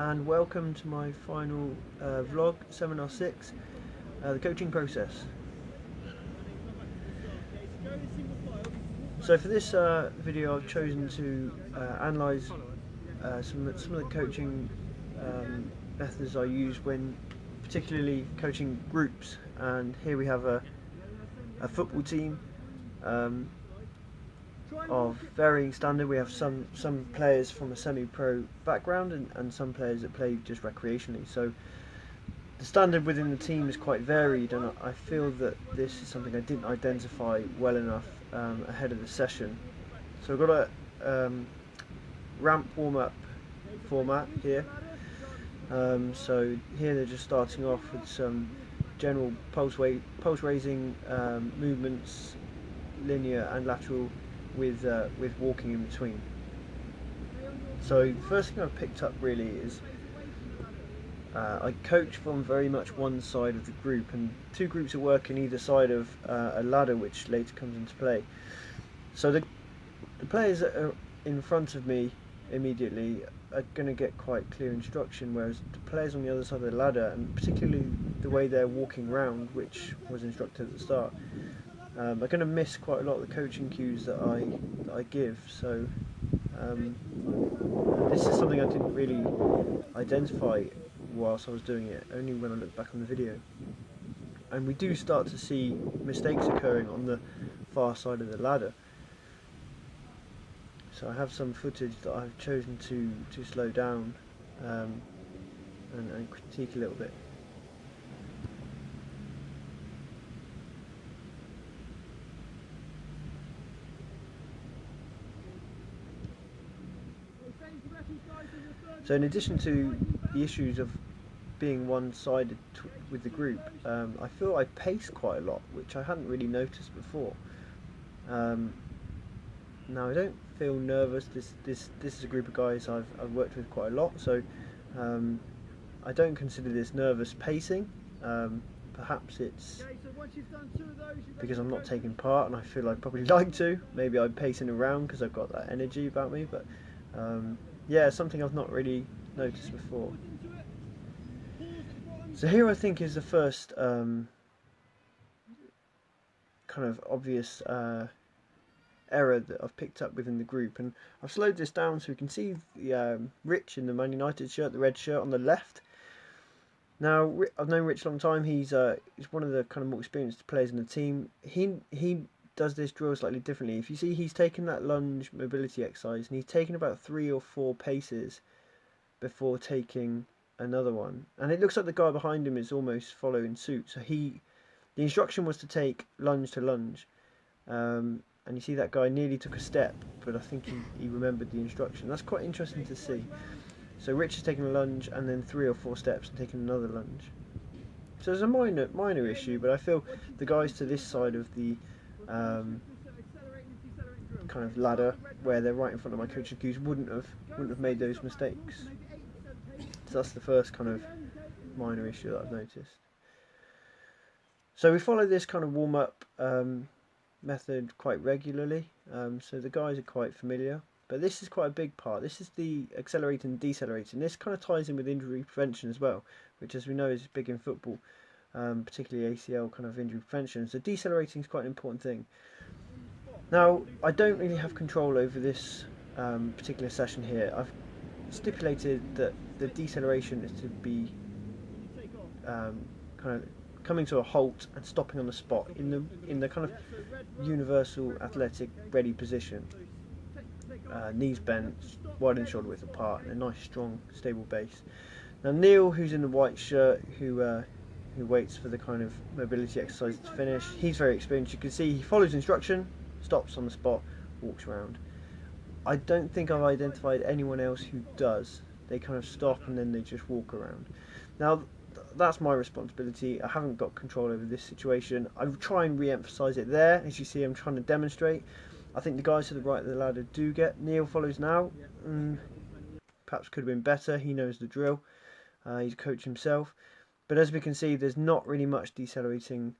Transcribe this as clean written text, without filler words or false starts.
and welcome to my final vlog, Seminar 6, the coaching process. So for this video I've chosen to analyse some of the coaching methods I use when particularly coaching groups, and here we have a football team of varying standard. We have some players from a semi-pro background and some players that play just recreationally. So the standard within the team is quite varied, and I feel that this is something I didn't identify well enough ahead of the session. So I've got a ramp warm-up format here. So here they're just starting off with some general pulse raising movements, linear and lateral, with walking in between. So the first thing I've picked up really is I coach from very much one side of the group, and two groups are working either side of a ladder which later comes into play. So the players that are in front of me immediately are going to get quite clear instruction, whereas the players on the other side of the ladder, and particularly the way they're walking round, which was instructed at the start, are going to miss quite a lot of the coaching cues that I give. So this is something I didn't really identify whilst I was doing it, only when I look back on the video. And we do start to see mistakes occurring on the far side of the ladder. So I have some footage that I've chosen to slow down and critique a little bit. So in addition to the issues of being one-sided with the group, I feel I pace quite a lot, which I hadn't really noticed before. Now I don't feel nervous. This is a group of guys I've worked with quite a lot, so I don't consider this nervous pacing. Perhaps it's because I'm not taking part and I feel I'd probably like to. Maybe I'm pacing around because I've got that energy about me, but yeah, something I've not really noticed before. So here I think is the first kind of obvious error that I've picked up within the group, and I've slowed this down so we can see the Rich in the Man United shirt, the red shirt on the left. Now I've known Rich a long time. He's one of the kind of more experienced players in the team. He does this drill slightly differently. If you see, he's taken that lunge mobility exercise and he's taken about 3 or 4 paces before taking another one, and it looks like the guy behind him is almost following suit. So the instruction was to take lunge to lunge, and you see that guy nearly took a step, but I think he remembered the instruction. That's quite interesting to see. So Rich has taken a lunge and then 3 or 4 steps and taken another lunge. So there's a minor issue, but I feel the guys to this side of the kind of ladder, where they're right in front of my coaching cues, wouldn't have made those mistakes. So that's the first kind of minor issue that I've noticed. So we follow this kind of warm-up method quite regularly, so the guys are quite familiar, but this is quite a big part. This is the accelerating and decelerating. This kind of ties in with injury prevention as well, which, as we know, is big in football, particularly ACL kind of injury prevention. So decelerating is quite an important thing. Now I don't really have control over this particular session here. I've stipulated that the deceleration is to be kind of coming to a halt and stopping on the spot in the kind of universal athletic ready position. Knees bent, wide and shoulder width apart, and a nice strong stable base. Now Neil, who's in the white shirt, who waits for the kind of mobility exercise to finish, he's very experienced. You can see he follows instruction, stops on the spot, walks around. I don't think I've identified anyone else who does. They kind of stop and then they just walk around. Now that's my responsibility. I haven't got control over this situation. I try and re-emphasise it there. As you see, I'm trying to demonstrate. I think the guys to the right of the ladder do get. Neil follows now. Perhaps could have been better. He knows the drill. He's a coach himself. But as we can see, there's not really much decelerating